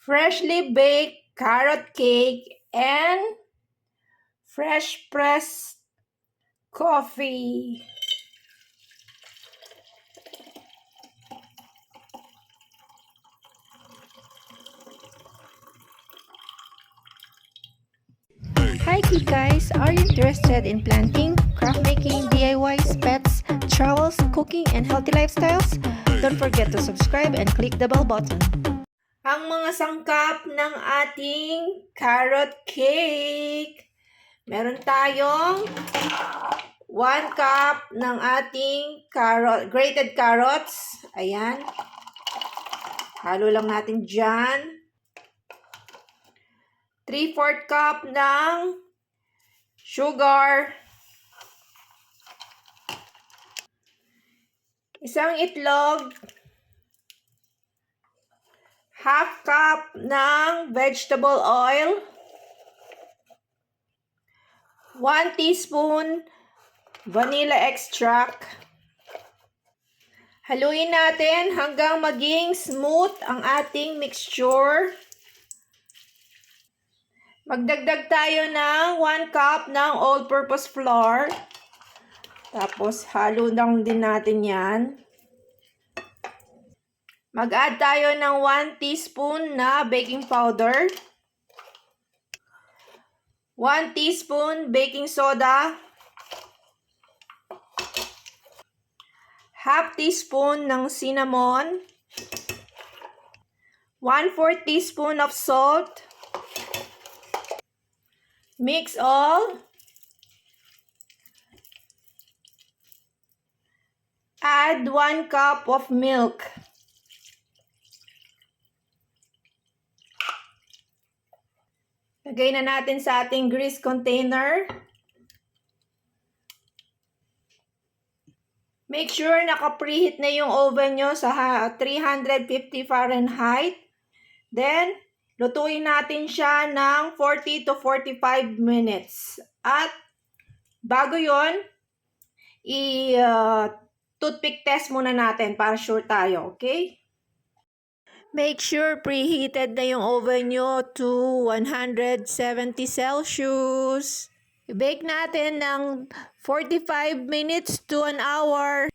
freshly baked carrot cake and fresh pressed coffee. Hi guys, are you interested in planting, craft making, DIYs, pets, travels, cooking, and healthy lifestyles? Don't forget to subscribe and click the bell button. Ang mga sangkap ng ating carrot cake. Meron tayong 1 cup ng ating grated carrots. Ayan. Halo lang natin dyan. 3/4 cup ng sugar. Isang itlog. Half cup ng vegetable oil. 1 teaspoon vanilla extract. Haluin natin hanggang maging smooth ang ating mixture. Magdagdag tayo ng 1 cup ng all-purpose flour. Tapos halo lang din natin yan. Mag-add tayo ng 1 teaspoon na baking powder. 1 teaspoon baking soda. Half teaspoon ng cinnamon. 1/4 teaspoon of salt. Mix all. Add 1 cup of milk. Lagay na natin sa ating grease container. Make sure naka-preheat na yung oven nyo sa 350 Fahrenheit. Then, lutuin natin siya ng 40 to 45 minutes. At bago yon, toothpick test muna natin para sure tayo, okay? Make sure preheated na yung oven nyo to 170 Celsius. I-bake natin ng 45 minutes to an hour.